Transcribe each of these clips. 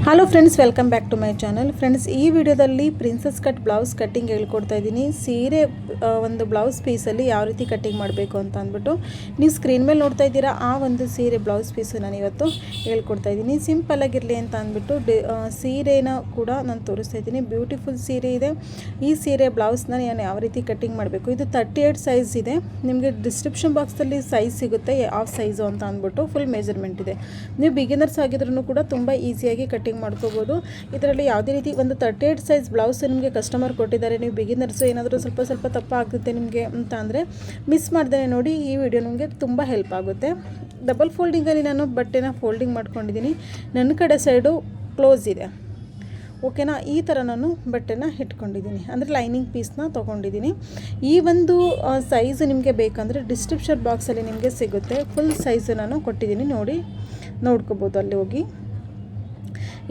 Hello friends, welcome back to my channel. Friends, ಈ ವಿಡಿಯೋದಲ್ಲಿ princess cut blouse cutting ಹೇಳ್ಕೊಡ್ತಾ ಇದ್ದೀನಿ. ಸೀರೆ ಒಂದು ಬ್ಲೌಸ್ ಪೀಸಲ್ಲಿ ಯಾವ ರೀತಿ ಕಟ್ಟಿಂಗ್ ಮಾಡಬೇಕು ಅಂತ ಅಂದ್ಬಿಟ್ಟು ನೀವು ಸ್ಕ್ರೀನ್ ಮೇಲೆ ನೋಡ್ತಾ ಇದ್ದೀರಾ. ಆ ಒಂದು ಸೀರೆ ಬ್ಲೌಸ್ ಪೀಸು ನಾನು ಇವತ್ತು ಹೇಳ್ಕೊಡ್ತಾ ಇದ್ದೀನಿ. ಸಿಂಪಲ್ ಆಗಿರಲಿ ಅಂತ ಅಂದ್ಬಿಟ್ಟು ಸೀರೆನ ಕೂಡ ನಾನು ತೋರಿಸ್ತಾ ಇದ್ದೀನಿ. ಬ್ಯೂಟಿಫುಲ್ ಸೀರೆ ಇದೆ. ಈ ಸೀರೆ ಬ್ಲೌಸ್ನ ನಾನು ಯಾವ ರೀತಿ ಕಟ್ಟಿಂಗ್ ಮಾಡಬೇಕು, ಇದು 38 ಸೈಜ್ ಇದೆ. ನಿಮಗೆ ಡಿಸ್ಕ್ರಿಪ್ಷನ್ ಬಾಕ್ಸಲ್ಲಿ ಸೈಜ್ ಸಿಗುತ್ತೆ, ಯಾವ ಸೈಜು ಅಂತ ಅಂದ್ಬಿಟ್ಟು ಫುಲ್ ಮೆಜರ್ಮೆಂಟ್ ಇದೆ. ನೀವು ಬಿಗಿನರ್ಸ್ ಆಗಿದ್ರೂ ಕೂಡ ತುಂಬ ಈಸಿಯಾಗಿ ಕಟ್ಟಿಂಗ್ ಮಾಡ್ಕೋಬೋದು. ಇದರಲ್ಲಿ ಯಾವುದೇ ರೀತಿ ಒಂದು 38 ಸೈಜ್ ಬ್ಲೌಸ್ ನಿಮಗೆ ಕಸ್ಟಮರ್ ಕೊಟ್ಟಿದ್ದಾರೆ. ನೀವು ಬಿಗಿನರ್ಸು ಏನಾದರೂ ಸ್ವಲ್ಪ ತಪ್ಪ ಆಗುತ್ತೆ ನಿಮಗೆ ಅಂತ ಅಂದರೆ ಮಿಸ್ ಮಾಡ್ದೇ ನೋಡಿ. ಈ ವಿಡಿಯೋ ನಿಮಗೆ ತುಂಬ ಹೆಲ್ಪ್ ಆಗುತ್ತೆ. ಡಬಲ್ ಫೋಲ್ಡಿಂಗಲ್ಲಿ ನಾನು ಬಟ್ಟೆನ ಫೋಲ್ಡಿಂಗ್ ಮಾಡ್ಕೊಂಡಿದ್ದೀನಿ. ನನ್ನ ಕಡೆ ಸೈಡು ಕ್ಲೋಸ್ ಇದೆ, ಓಕೆನಾ. ಈ ಥರ ನಾನು ಬಟ್ಟೆನ ಇಟ್ಕೊಂಡಿದ್ದೀನಿ, ಅಂದರೆ ಲೈನಿಂಗ್ ಪೀಸ್ನ ತೊಗೊಂಡಿದ್ದೀನಿ. ಈ ಒಂದು ಸೈಜು ನಿಮಗೆ ಬೇಕಂದರೆ ಡಿಸ್ಕ್ರಿಪ್ಷನ್ ಬಾಕ್ಸಲ್ಲಿ ನಿಮಗೆ ಸಿಗುತ್ತೆ. ಫುಲ್ ಸೈಜು ನಾನು ಕೊಟ್ಟಿದ್ದೀನಿ, ನೋಡ್ಕೋಬೋದು ಅಲ್ಲಿ ಹೋಗಿ.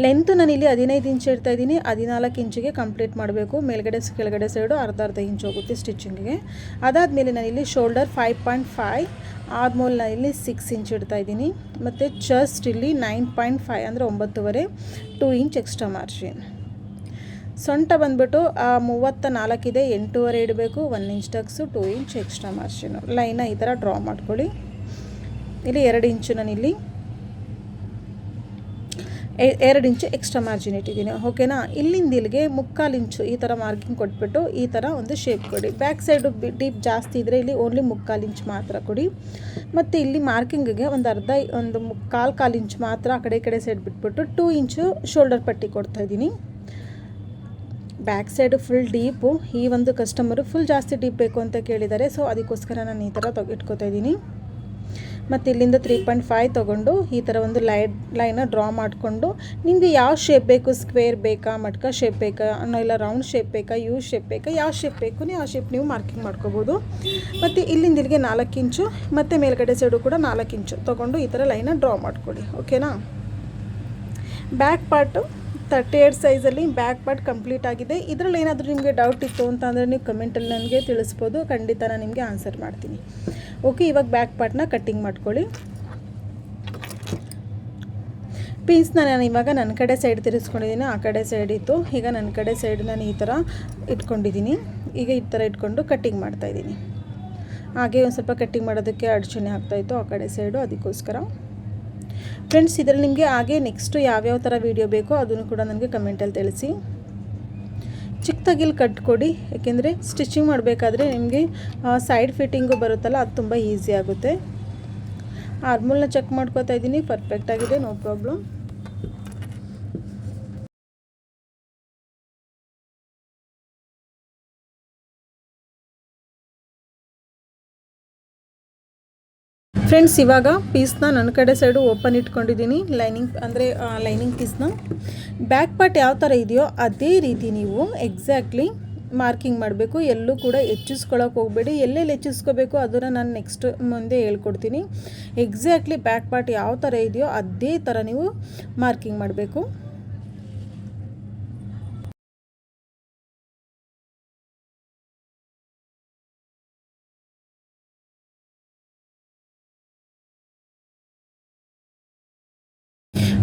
ಲೆಂತು ನಾನಿಲ್ಲಿ 15 ಇಂಚ್ ಇಡ್ತಾ ಇದ್ದೀನಿ. 14 ಇಂಚಿಗೆ ಕಂಪ್ಲೀಟ್ ಮಾಡಬೇಕು. ಮೇಲ್ಗಡೆ ಕೆಳಗಡೆ ಸೈಡು ಅರ್ಧ ಇಂಚ್ ಹೋಗುತ್ತೆ ಸ್ಟಿಚಿಂಗಿಗೆ. ಅದಾದಮೇಲೆ ನಾನಿಲ್ಲಿ ಶೋಲ್ಡರ್ 5.5, ಆದ್ಮೇಲೆ ನಾನಿಲ್ಲಿ 6 ಇಂಚ್ ಇಡ್ತಾ ಇದ್ದೀನಿ. ಮತ್ತು ಚೆಸ್ಟ್ ಇಲ್ಲಿ 9.5 ಅಂದರೆ 9.5, 2 ಇಂಚ್ ಎಕ್ಸ್ಟ್ರಾ ಮಾರ್ಜಿನ್. ಸೊಂಟ ಬಂದುಬಿಟ್ಟು 34 ಇದೆ, 8.5 ಇಡಬೇಕು. 1 inch tucks, 2 inch extra margin. ಲೈನ ಈ ಥರ ಡ್ರಾ ಮಾಡ್ಕೊಳ್ಳಿ. ಇಲ್ಲಿ 2 ಇಂಚು ನಾನಿಲ್ಲಿ 2 ಇಂಚು ಎಕ್ಸ್ಟ್ರಾ ಮಾರ್ಜಿನ್ ಇಟ್ಟಿದ್ದೀನಿ, ಓಕೆನಾ. ಇಲ್ಲಿಂದ ಇಲ್ಲಿಗೆ 1/4 ಇಂಚು ಈ ಥರ ಮಾರ್ಕಿಂಗ್ ಕೊಟ್ಬಿಟ್ಟು ಈ ಥರ ಒಂದು ಶೇಪ್ ಕೊಡಿ. ಬ್ಯಾಕ್ ಸೈಡು ಡೀಪ್ ಜಾಸ್ತಿ ಇದ್ದರೆ ಇಲ್ಲಿ ಓನ್ಲಿ 1/4 ಇಂಚ್ ಮಾತ್ರ ಕೊಡಿ. ಮತ್ತು ಇಲ್ಲಿ ಮಾರ್ಕಿಂಗಿಗೆ ಒಂದು ಕಾಲು ಇಂಚ್ ಮಾತ್ರ ಆ ಕಡೆ ಸೈಡ್ ಬಿಟ್ಬಿಟ್ಟು 2 ಇಂಚು ಶೋಲ್ಡರ್ ಪಟ್ಟಿ ಕೊಡ್ತಾಯಿದ್ದೀನಿ. Back side full deep. ಈ ಒಂದು ಕಸ್ಟಮರು ಫುಲ್ ಜಾಸ್ತಿ ಡೀಪ್ ಬೇಕು ಅಂತ ಕೇಳಿದ್ದಾರೆ, ಸೊ ಅದಕ್ಕೋಸ್ಕರ ನಾನು ಈ ಥರ ಇಟ್ಕೋತಾ ಇದ್ದೀನಿ. ಮತ್ತು ಇಲ್ಲಿಂದ 3.5 ತೊಗೊಂಡು ಈ ಥರ ಒಂದು ಲೈನ ಡ್ರಾ ಮಾಡಿಕೊಂಡು ನಿಮಗೆ ಯಾವ ಶೇಪ್ ಬೇಕು, ಸ್ಕ್ವೇರ್ ಬೇಕಾ, ಮಟ್ಕ ಶೇಪ್ ಬೇಕಾ, ಇಲ್ಲ ರೌಂಡ್ ಶೇಪ್ ಬೇಕಾ, ಯು ಶೇಪ್ ಬೇಕಾ, ಯಾವ ಶೇಪ್ ಬೇಕು ನೀವು ಆ ಶೇಪ್ ನೀವು ಮಾರ್ಕಿಂಗ್ ಮಾಡ್ಕೋಬೋದು. ಮತ್ತು ಇಲ್ಲಿಂದ ಇಲ್ಲಿಗೆ 4 ಇಂಚು ಮತ್ತು ಮೇಲ್ಗಡೆ ಸೈಡು ಕೂಡ 4 ಇಂಚು ತೊಗೊಂಡು ಈ ಥರ ಲೈನ ಡ್ರಾ ಮಾಡ್ಕೊಳ್ಳಿ, ಓಕೆನಾ. ಬ್ಯಾಕ್ ಪಾರ್ಟು 38 ಸೈಜಲ್ಲಿ ಬ್ಯಾಕ್ ಪಾರ್ಟ್ ಕಂಪ್ಲೀಟ್ ಆಗಿದೆ. ಇದರಲ್ಲಿ ಏನಾದರೂ ನಿಮಗೆ ಡೌಟ್ ಇತ್ತು ಅಂತಂದರೆ ನೀವು ಕಮೆಂಟಲ್ಲಿ ನನಗೆ ತಿಳಿಸ್ಬೋದು, ಖಂಡಿತ ನಾನು ನಿಮಗೆ ಆನ್ಸರ್ ಮಾಡ್ತೀನಿ, ಓಕೆ. ಇವಾಗ ಬ್ಯಾಕ್ ಪಾರ್ಟ್ನ ಕಟ್ಟಿಂಗ್ ಮಾಡ್ಕೊಳ್ಳಿ. ಪೀಸ್ನ ನಾನು ಇವಾಗ ನನ್ನ ಕಡೆ ಸೈಡ್ ತಿರ್ಸ್ಕೊಂಡಿದ್ದೀನಿ, ಆ ಕಡೆ ಸೈಡ್ ಇತ್ತು. ಈಗ ನನ್ನ ಕಡೆ ಸೈಡ್ ನಾನು ಈ ಥರ ಇಟ್ಕೊಂಡಿದ್ದೀನಿ. ಈಗ ಈ ಥರ ಇಟ್ಕೊಂಡು ಕಟ್ಟಿಂಗ್ ಮಾಡ್ತಾಯಿದ್ದೀನಿ. ಹಾಗೆ ಒಂದು ಸ್ವಲ್ಪ ಕಟ್ಟಿಂಗ್ ಮಾಡೋದಕ್ಕೆ ಅಡಚಣೆ ಆಗ್ತಾಯಿತ್ತು ಆ ಕಡೆ ಸೈಡು, ಅದಕ್ಕೋಸ್ಕರ. ಫ್ರೆಂಡ್ಸ್, ಇದರಲ್ಲಿ ನಿಮಗೆ ಹಾಗೆ ನೆಕ್ಸ್ಟು ಯಾವ್ಯಾವ ಥರ ವೀಡಿಯೋ ಬೇಕೋ ಅದನ್ನು ಕೂಡ ನನಗೆ ಕಮೆಂಟಲ್ಲಿ ತಿಳಿಸಿ. ಚಿಕ್ಕದಾಗಿಲ್ಲಿ ಕಟ್ಕೊಡಿ, ಏಕೆಂದರೆ ಸ್ಟಿಚಿಂಗ್ ಮಾಡಬೇಕಾದ್ರೆ ನಿಮಗೆ ಸೈಡ್ ಫಿಟ್ಟಿಂಗು ಬರುತ್ತಲ್ಲ, ಅದು ತುಂಬ ಈಸಿ ಆಗುತ್ತೆ. ಆರ್ಮೋಲ್ನ ಚೆಕ್ ಮಾಡ್ಕೋತಾ ಇದ್ದೀನಿ, ಪರ್ಫೆಕ್ಟಾಗಿದೆ, ನೋ ಪ್ರಾಬ್ಲಮ್. ಫ್ರೆಂಡ್ಸ್, ಇವಾಗ ಪೀಸ್ನ ನನ್ನ ಕಡೆ ಸೈಡು ಓಪನ್ ಇಟ್ಕೊಂಡಿದ್ದೀನಿ. ಲೈನಿಂಗ್ ಪೀಸ್ನ ಬ್ಯಾಕ್ ಪಾರ್ಟ್ ಯಾವ ಥರ ಇದೆಯೋ ಅದೇ ರೀತಿ ನೀವು ಎಕ್ಸಾಕ್ಟ್ಲಿ ಮಾರ್ಕಿಂಗ್ ಮಾಡಬೇಕು. ಎಲ್ಲೂ ಕೂಡ ಹೆಚ್ಚಿಸ್ಕೊಳ್ಳೋಕೆ ಹೋಗಬೇಡಿ. ಎಲ್ಲೆಲ್ಲಿ ಹೆಚ್ಚಿಸ್ಕೋಬೇಕು ಅದನ್ನು ನಾನು ನೆಕ್ಸ್ಟ್ ಮುಂದೆ ಹೇಳ್ಕೊಡ್ತೀನಿ. ಎಕ್ಸಾಕ್ಟ್ಲಿ ಬ್ಯಾಕ್ ಪಾರ್ಟ್ ಯಾವ ಥರ ಇದೆಯೋ ಅದೇ ಥರ ನೀವು ಮಾರ್ಕಿಂಗ್ ಮಾಡಬೇಕು.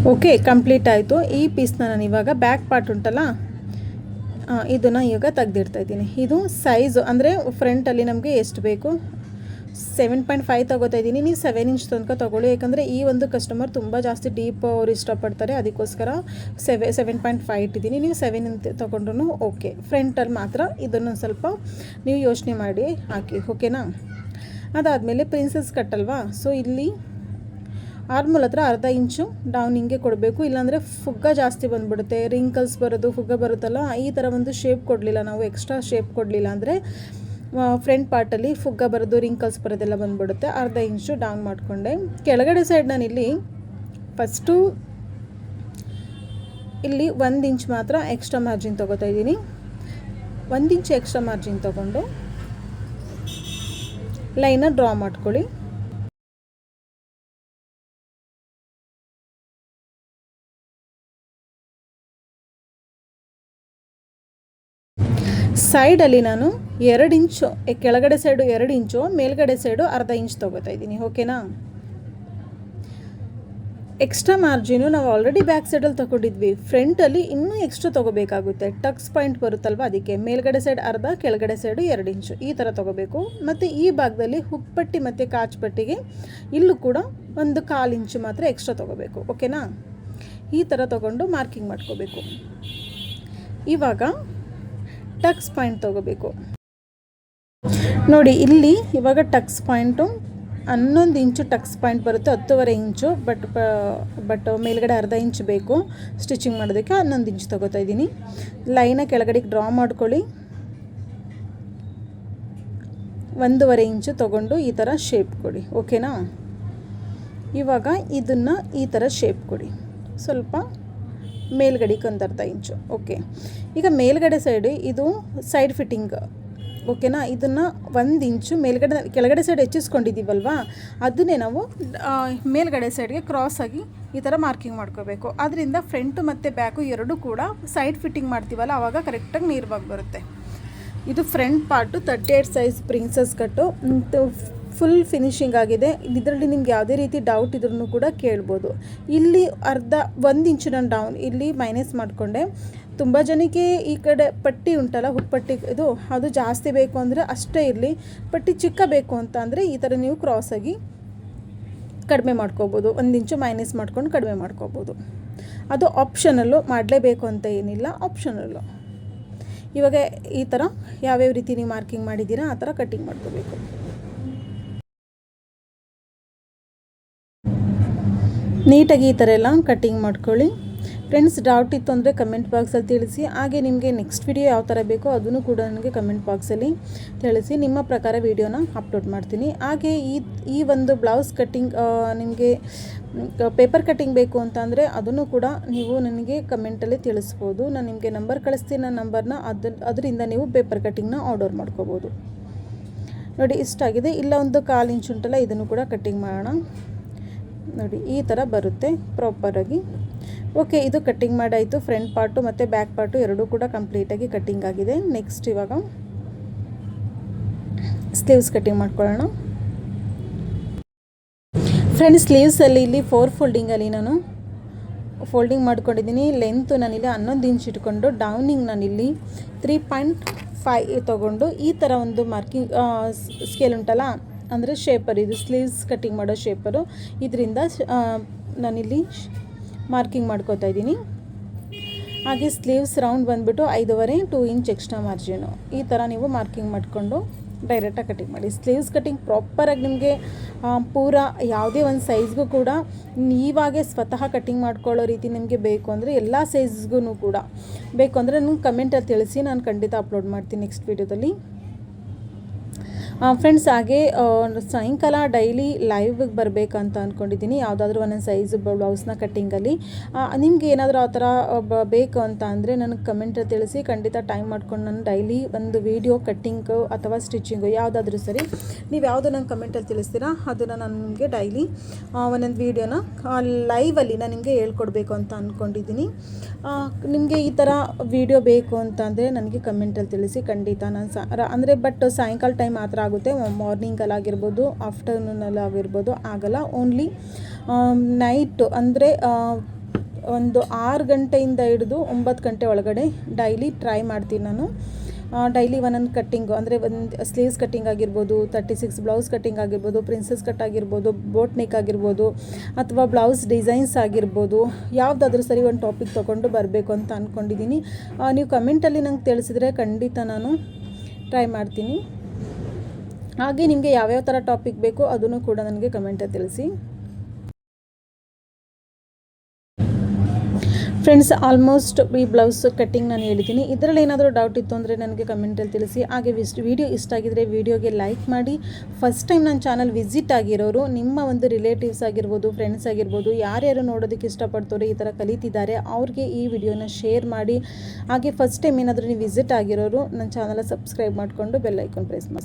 ಓಕೆ, ಕಂಪ್ಲೀಟ್ ಆಯಿತು. ಈ ಪೀಸ್ನ ನಾನು ಇವಾಗ ಬ್ಯಾಕ್ ಪಾರ್ಟ್ ಉಂಟಲ್ಲ, ಇದನ್ನು ಇವಾಗ ತೆಗೆದಿಡ್ತಾ ಇದ್ದೀನಿ. ಇದು ಸೈಜು ಅಂದರೆ ಫ್ರಂಟಲ್ಲಿ ನಮಗೆ ಎಷ್ಟು ಬೇಕು 7.5 ತೊಗೋತಾ ಇದ್ದೀನಿ. ನೀವು 7 ಇಂಚ್ ತನಕ ತೊಗೊಳ್ಳಿ, ಯಾಕಂದರೆ ಈ ಒಂದು ಕಸ್ಟಮರ್ ತುಂಬ ಜಾಸ್ತಿ ಡೀಪ್ ಅವ್ರು ಇಷ್ಟಪಡ್ತಾರೆ, ಅದಕ್ಕೋಸ್ಕರ 7.5 ಇಟ್ಟಿದ್ದೀನಿ. ನೀವು 7 ಅಂತ ತೊಗೊಂಡ್ರು ಓಕೆ. ಫ್ರಂಟಲ್ಲಿ ಮಾತ್ರ ಇದನ್ನು ಸ್ವಲ್ಪ ನೀವು ಯೋಚನೆ ಮಾಡಿ ಹಾಕಿ, ಓಕೆನಾ. ಅದಾದಮೇಲೆ ಪ್ರಿನ್ಸಸ್ ಕಟ್ಟಲ್ವಾ, ಸೊ ಇಲ್ಲಿ ಆರ್ಮೋಲ್ ಹತ್ರ ಅರ್ಧ ಇಂಚು ಡೌನ್ ಹಿಂಗೆ ಕೊಡಬೇಕು. ಇಲ್ಲಾಂದರೆ ಫುಗ್ಗ ಜಾಸ್ತಿ ಬಂದುಬಿಡುತ್ತೆ, ರಿಂಕಲ್ಸ್ ಬರೋದು, ಫುಗ್ಗ ಬರುತ್ತಲ್ಲ, ಈ ಥರ ಒಂದು ಶೇಪ್ ಕೊಡಲಿಲ್ಲ ನಾವು, ಎಕ್ಸ್ಟ್ರಾ ಶೇಪ್ ಕೊಡಲಿಲ್ಲ ಅಂದರೆ ಫ್ರಂಟ್ ಪಾರ್ಟಲ್ಲಿ ಫುಗ್ಗ ಬರೋದು, ರಿಂಕಲ್ಸ್ ಬರೋದೆಲ್ಲ ಬಂದುಬಿಡುತ್ತೆ. ಅರ್ಧ ಇಂಚು ಡೌನ್ ಮಾಡಿಕೊಂಡೆ. ಕೆಳಗಡೆ ಸೈಡ್ ನಾನಿಲ್ಲಿ ಫಸ್ಟು ಇಲ್ಲಿ 1 ಇಂಚ್ ಮಾತ್ರ ಎಕ್ಸ್ಟ್ರಾ ಮಾರ್ಜಿನ್ ತೊಗೋತಾ ಇದ್ದೀನಿ. 1 ಇಂಚ್ ಎಕ್ಸ್ಟ್ರಾ ಮಾರ್ಜಿನ್ ತೊಗೊಂಡು ಲೈನ ಡ್ರಾ ಮಾಡ್ಕೊಳ್ಳಿ. ಸೈಡಲ್ಲಿ ನಾನು 2 ಇಂಚು, ಕೆಳಗಡೆ ಸೈಡು 2 ಇಂಚು, ಮೇಲ್ಗಡೆ ಸೈಡು ಅರ್ಧ ಇಂಚ್ ತೊಗೋತಾ ಇದ್ದೀನಿ, ಓಕೆನಾ. ಎಕ್ಸ್ಟ್ರಾ ಮಾರ್ಜಿನು ನಾವು ಆಲ್ರೆಡಿ ಬ್ಯಾಕ್ ಸೈಡಲ್ಲಿ ತೊಗೊಂಡಿದ್ವಿ, ಫ್ರಂಟಲ್ಲಿ ಇನ್ನೂ ಎಕ್ಸ್ಟ್ರಾ ತೊಗೋಬೇಕಾಗುತ್ತೆ. ಟಕ್ಸ್ ಪಾಯಿಂಟ್ ಬರುತ್ತಲ್ವ, ಅದಕ್ಕೆ ಮೇಲ್ಗಡೆ ಸೈಡ್ ಅರ್ಧ, ಕೆಳಗಡೆ ಸೈಡು 2 ಇಂಚು ಈ ಥರ ತೊಗೋಬೇಕು. ಮತ್ತು ಈ ಭಾಗದಲ್ಲಿ ಹುಕ್ಪಟ್ಟಿ ಮತ್ತು ಕಾಚುಪಟ್ಟಿಗೆ ಇಲ್ಲೂ ಕೂಡ 1/4 ಇಂಚು ಮಾತ್ರ ಎಕ್ಸ್ಟ್ರಾ ತೊಗೋಬೇಕು. ಓಕೆನಾ? ಈ ಥರ ತೊಗೊಂಡು ಮಾರ್ಕಿಂಗ್ ಮಾಡ್ಕೋಬೇಕು. ಇವಾಗ ಟಕ್ಸ್ ಪಾಯಿಂಟ್ ತೊಗೋಬೇಕು. ನೋಡಿ ಇಲ್ಲಿ ಇವಾಗ ಟಕ್ಸ್ ಪಾಯಿಂಟು 11 ಇಂಚು ಟಕ್ಸ್ ಪಾಯಿಂಟ್ ಬರುತ್ತೆ, 10.5 ಇಂಚು. ಬಟ್ ಮೇಲ್ಗಡೆ ಅರ್ಧ ಇಂಚು ಬೇಕು ಸ್ಟಿಚಿಂಗ್ ಮಾಡೋದಕ್ಕೆ. 11 ಇಂಚು ತೊಗೋತಾ ಇದ್ದೀನಿ. ಲೈನ ಕೆಳಗಡೆಗೆ ಡ್ರಾ ಮಾಡ್ಕೊಳ್ಳಿ. 1.5 ಇಂಚು ತೊಗೊಂಡು ಈ ಥರ ಶೇಪ್ ಕೊಡಿ. ಓಕೆನಾ? ಇವಾಗ ಇದನ್ನು ಈ ಥರ ಶೇಪ್ ಕೊಡಿ. ಸ್ವಲ್ಪ ಮೇಲ್ಗಡೆಗೆ 1/2 ಇಂಚು. ಓಕೆ, ಈಗ ಮೇಲ್ಗಡೆ ಸೈಡು ಇದು ಸೈಡ್ ಫಿಟ್ಟಿಂಗ್. ಓಕೆನಾ? ಇದನ್ನು 1 ಇಂಚು ಕೆಳಗಡೆ ಸೈಡ್ ಹೆಚ್ಚಿಸ್ಕೊಂಡಿದ್ದೀವಲ್ವ, ಅದನ್ನೇ ನಾವು ಮೇಲ್ಗಡೆ ಸೈಡ್ಗೆ ಕ್ರಾಸಾಗಿ ಈ ಥರ ಮಾರ್ಕಿಂಗ್ ಮಾಡ್ಕೋಬೇಕು. ಅದರಿಂದ ಫ್ರಂಟು ಮತ್ತು ಬ್ಯಾಕು ಎರಡೂ ಕೂಡ ಸೈಡ್ ಫಿಟ್ಟಿಂಗ್ ಮಾಡ್ತೀವಲ್ಲ, ಆವಾಗ ಕರೆಕ್ಟಾಗಿ ನೀರ್ವಾಗಿ ಬರುತ್ತೆ. ಇದು front part 38 size princess cut full finishing ಆಗಿದೆ. ಇದರಲ್ಲಿ ನಿಮ್ಗೆ ಯಾವುದೇ ರೀತಿ ಡೌಟ್ ಇದ್ರೂ ಕೂಡ ಕೇಳ್ಬೋದು. ಇಲ್ಲಿ 1 ಇಂಚು ನಾನು ಡೌನ್ ಇಲ್ಲಿ ಮೈನಸ್ ಮಾಡಿಕೊಂಡೆ. ತುಂಬ ಜನಕ್ಕೆ ಈ ಕಡೆ ಪಟ್ಟಿ ಉಂಟಲ್ಲ, ಹುಕ್ಪಟ್ಟಿ ಅದು ಜಾಸ್ತಿ ಬೇಕು ಅಂದರೆ ಅಷ್ಟೇ ಇರಲಿ. ಪಟ್ಟಿ ಚಿಕ್ಕ ಬೇಕು ಅಂತ ಅಂದರೆ ಈ ಥರ ನೀವು ಕ್ರಾಸಾಗಿ ಕಡಿಮೆ ಮಾಡ್ಕೋಬೋದು. 1 ಇಂಚು ಮೈನಸ್ ಮಾಡ್ಕೊಂಡು ಕಡಿಮೆ ಮಾಡ್ಕೋಬೋದು. ಅದು ಆಪ್ಷನಲ್ಲು, ಮಾಡಲೇಬೇಕು ಅಂತ ಏನಿಲ್ಲ, ಆಪ್ಷನಲ್ಲು. ಇವಾಗ ಈ ಥರ ಯಾವ್ಯಾವ ರೀತಿ ನೀವು ಮಾರ್ಕಿಂಗ್ ಮಾಡಿದ್ದೀರಾ ಆ ಥರ ಕಟ್ಟಿಂಗ್ ಮಾಡ್ಕೋಬೇಕು. ನೀಟಾಗಿ ಈ ಥರ ಎಲ್ಲ ಕಟ್ಟಿಂಗ್ ಮಾಡ್ಕೊಳ್ಳಿ. ಫ್ರೆಂಡ್ಸ್, ಡೌಟ್ ಇತ್ತು ಅಂದರೆ ಕಮೆಂಟ್ ಬಾಕ್ಸಲ್ಲಿ ತಿಳಿಸಿ. ಹಾಗೆ ನಿಮಗೆ ನೆಕ್ಸ್ಟ್ ವಿಡಿಯೋ ಯಾವ ಥರ ಬೇಕೋ ಅದನ್ನು ಕೂಡ ನನಗೆ ಕಮೆಂಟ್ ಬಾಕ್ಸಲ್ಲಿ ತಿಳಿಸಿ. ನಿಮ್ಮ ಪ್ರಕಾರ ವಿಡಿಯೋನ ಅಪ್ಲೋಡ್ ಮಾಡ್ತೀನಿ. ಹಾಗೆ ಈ ಒಂದು ಬ್ಲೌಸ್ ಕಟ್ಟಿಂಗ್ ನಿಮಗೆ ಪೇಪರ್ ಕಟ್ಟಿಂಗ್ ಬೇಕು ಅಂತ ಅಂದರೆ ಅದನ್ನು ಕೂಡ ನೀವು ನನಗೆ ಕಮೆಂಟಲ್ಲಿ ತಿಳಿಸ್ಬೋದು. ನಾನು ನಿಮಗೆ ನಂಬರ್ ಕಳಿಸ್ತೀನಿ. ನನ್ನ ನಂಬರ್ನ ಅದರಿಂದ ನೀವು ಪೇಪರ್ ಕಟ್ಟಿಂಗ್ನ ಆರ್ಡರ್ ಮಾಡ್ಕೋಬೋದು. ನೋಡಿ, ಇಷ್ಟಾಗಿದೆ. ಇಲ್ಲ 1/4 ಇಂಚು ಉಂಟಲ್ಲ, ಇದನ್ನು ಕೂಡ ಕಟ್ಟಿಂಗ್ ಮಾಡೋಣ. ನೋಡಿ, ಈ ಥರ ಬರುತ್ತೆ ಪ್ರಾಪರಾಗಿ. ಓಕೆ, ಇದು ಕಟ್ಟಿಂಗ್ ಮಾಡಾಯಿತು. ಫ್ರಂಟ್ ಪಾರ್ಟು ಮತ್ತು ಬ್ಯಾಕ್ ಪಾರ್ಟು ಎರಡೂ ಕೂಡ ಕಂಪ್ಲೀಟಾಗಿ ಕಟ್ಟಿಂಗ್ ಆಗಿದೆ. ನೆಕ್ಸ್ಟ್ ಇವಾಗ ಸ್ಲೀವ್ಸ್ ಕಟ್ಟಿಂಗ್ ಮಾಡ್ಕೊಳ್ಳೋಣ. ಫ್ರೆಂಡ್ಸ್, ಸ್ಲೀವ್ಸಲ್ಲಿ ಇಲ್ಲಿ 4 ಫೋಲ್ಡಿಂಗಲ್ಲಿ ನಾನು ಫೋಲ್ಡಿಂಗ್ ಮಾಡ್ಕೊಂಡಿದ್ದೀನಿ. ಲೆಂತು ನಾನಿಲ್ಲಿ 11 ಇಂಚ್ ಇಟ್ಕೊಂಡು ಡೌನಿಂಗ್ ನಾನಿಲ್ಲಿ 3.5 ತೊಗೊಂಡು ಈ ಥರ ಒಂದು ಮಾರ್ಕಿಂಗ್ ಸ್ಕೇಲ್ ಉಂಟಲ್ಲ, ಅಂದರೆ ಶೇಪರ್, ಇದು ಸ್ಲೀವ್ಸ್ ಕಟ್ಟಿಂಗ್ ಮಾಡೋ ಶೇಪರು. ಇದರಿಂದ ನಾನಿಲ್ಲಿ ಮಾರ್ಕಿಂಗ್ ಮಾಡ್ಕೋತಾ ಇದ್ದೀನಿ. ಹಾಗೆ ಸ್ಲೀವ್ಸ್ ರೌಂಡ್ ಬಂದುಬಿಟ್ಟು 5.5 2 ಇಂಚ್ ಎಕ್ಸ್ಟ್ರಾ ಮಾರ್ಜಿನು. ಈ ಥರ ನೀವು ಮಾರ್ಕಿಂಗ್ ಮಾಡಿಕೊಂಡು ಡೈರೆಕ್ಟಾಗಿ ಕಟ್ಟಿಂಗ್ ಮಾಡಿ. ಸ್ಲೀವ್ಸ್ ಕಟ್ಟಿಂಗ್ ಪ್ರಾಪರಾಗಿ ನಿಮಗೆ ಪೂರ ಯಾವುದೇ ಒಂದು ಸೈಜ್ಗೂ ಕೂಡ ನೀವಾಗೆ ಸ್ವತಃ ಕಟ್ಟಿಂಗ್ ಮಾಡ್ಕೊಳ್ಳೋ ರೀತಿ ನಿಮಗೆ ಬೇಕು ಅಂದರೆ ಎಲ್ಲ ಸೈಜ್ಗೂ ಕೂಡ ಬೇಕು ಅಂದರೆ ನನಗೆ ಕಮೆಂಟಲ್ಲಿ ತಿಳಿಸಿ, ನಾನು ಖಂಡಿತ ಅಪ್ಲೋಡ್ ಮಾಡ್ತೀನಿ ನೆಕ್ಸ್ಟ್ ವೀಡಿಯೋದಲ್ಲಿ. ಫ್ರೆಂಡ್ಸ್, ಹಾಗೆ ಸಾಯಂಕಾಲ ಡೈಲಿ ಲೈವ್ಗೆ ಬರಬೇಕಂತ ಅಂದ್ಕೊಂಡಿದ್ದೀನಿ. ಯಾವುದಾದ್ರೂ ಒಂದೊಂದು ಸೈಜ್ ಬ್ಲೌಸ್ನ ಕಟ್ಟಿಂಗಲ್ಲಿ ನಿಮ್ಗೆ ಏನಾದರೂ ಆ ಥರ ಬೇಕು ಅಂತ ಅಂದರೆ ನನಗೆ ಕಮೆಂಟಲ್ಲಿ ತಿಳಿಸಿ. ಖಂಡಿತ ಟೈಮ್ ಮಾಡ್ಕೊಂಡು ನಾನು ಡೈಲಿ ಒಂದು ವೀಡಿಯೋ ಕಟ್ಟಿಂಗು ಅಥವಾ ಸ್ಟಿಚಿಂಗು ಯಾವುದಾದ್ರೂ ಸರಿ, ನೀವು ಯಾವುದು ನಂಗೆ ಕಮೆಂಟಲ್ಲಿ ತಿಳಿಸ್ತೀರಾ ಅದನ್ನು ನಾನು ನಿಮಗೆ ಡೈಲಿ ಒಂದೊಂದು ವೀಡಿಯೋನ ಲೈವಲ್ಲಿ ನಾನು ನಿಮಗೆ ಹೇಳ್ಕೊಡ್ಬೇಕು ಅಂತ ಅಂದ್ಕೊಂಡಿದ್ದೀನಿ. ನಿಮಗೆ ಈ ಥರ ವೀಡಿಯೋ ಬೇಕು ಅಂತ ಅಂದರೆ ನನಗೆ ಕಮೆಂಟಲ್ಲಿ ತಿಳಿಸಿ. ಖಂಡಿತ ನಾನು ಅಂದರೆ ಸಾಯಂಕಾಲ ಟೈಮ್ ಮಾತ್ರ ಆಗುತ್ತೆ. ಮಾರ್ನಿಂಗಲ್ಲಾಗಿರ್ಬೋದು, ಆಫ್ಟರ್ನೂನಲ್ಲಾಗಿರ್ಬೋದು ಆಗಲ್ಲ. ಓನ್ಲಿ ನೈಟು ಅಂದರೆ ಒಂದು 6 ಗಂಟೆಯಿಂದ ಹಿಡಿದು 9 ಗಂಟೆ ಒಳಗಡೆ ಡೈಲಿ ಟ್ರೈ ಮಾಡ್ತೀನಿ ನಾನು. ಡೈಲಿ ಒಂದೊಂದು ಕಟ್ಟಿಂಗು ಅಂದರೆ ಒಂದು ಸ್ಲೀವ್ಸ್ ಕಟ್ಟಿಂಗ್ ಆಗಿರ್ಬೋದು, 36 ಬ್ಲೌಸ್ ಕಟ್ಟಿಂಗ್ ಆಗಿರ್ಬೋದು, ಪ್ರಿನ್ಸಸ್ ಕಟ್ ಆಗಿರ್ಬೋದು, ಬೋಟ್ ನೆಕ್ ಆಗಿರ್ಬೋದು, ಅಥವಾ ಬ್ಲೌಸ್ ಡಿಸೈನ್ಸ್ ಆಗಿರ್ಬೋದು, ಯಾವುದಾದ್ರೂ ಸರಿ ಒಂದು ಟಾಪಿಕ್ ತೊಗೊಂಡು ಬರಬೇಕು ಅಂತ ಅಂದ್ಕೊಂಡಿದ್ದೀನಿ. ನೀವು ಕಮೆಂಟಲ್ಲಿ ನಂಗೆ ತಿಳಿಸಿದರೆ ಖಂಡಿತ ನಾನು ಟ್ರೈ ಮಾಡ್ತೀನಿ. ಹಾಗೆ ನಿಮಗೆ ಯಾವ್ಯಾವ ಥರ ಟಾಪಿಕ್ ಬೇಕೋ ಅದನ್ನು ಕೂಡ ನನಗೆ ಕಮೆಂಟಲ್ಲಿ ತಿಳಿಸಿ. ಫ್ರೆಂಡ್ಸ್, ಆಲ್ಮೋಸ್ಟ್ ಈ ಬ್ಲೌಸ್ ಕಟ್ಟಿಂಗ್ ನಾನು ಹೇಳಿದ್ದೀನಿ. ಇದರಲ್ಲಿ ಏನಾದರೂ ಡೌಟ್ ಇತ್ತು ಅಂದರೆ ನನಗೆ ಕಮೆಂಟಲ್ಲಿ ತಿಳಿಸಿ. ಹಾಗೆ ವಿಡಿಯೋ ಇಷ್ಟ ಆಗಿದ್ರೆ ವಿಡಿಯೋಗೆ ಲೈಕ್ ಮಾಡಿ. ಫಸ್ಟ್ ಟೈಮ್ ನನ್ನ ಚಾನಲ್ ವಿಸಿಟ್ ಆಗಿರೋರು, ನಿಮ್ಮ ಒಂದು ರಿಲೇಟಿವ್ಸ್ ಆಗಿರ್ಬೋದು, ಫ್ರೆಂಡ್ಸ್ ಆಗಿರ್ಬೋದು, ಯಾರ್ಯಾರು ನೋಡೋದಕ್ಕೆ ಇಷ್ಟಪಡ್ತಾರೆ, ಈ ಥರ ಕಲಿತಿದ್ದಾರೆ, ಅವ್ರಿಗೆ ಈ ವಿಡಿಯೋನ ಶೇರ್ ಮಾಡಿ. ಹಾಗೆ ಫಸ್ಟ್ ಟೈಮ್ ಏನಾದರೂ ನೀವು ವಿಸಿಟ್ ಆಗಿರೋರು ನನ್ನ ಚಾನಲ್ ಸಬ್ಸ್ಕ್ರೈಬ್ ಮಾಡಿಕೊಂಡು ಬೆಲ್ ಐಕಾನ್ ಪ್ರೆಸ್ ಮಾಡಿ.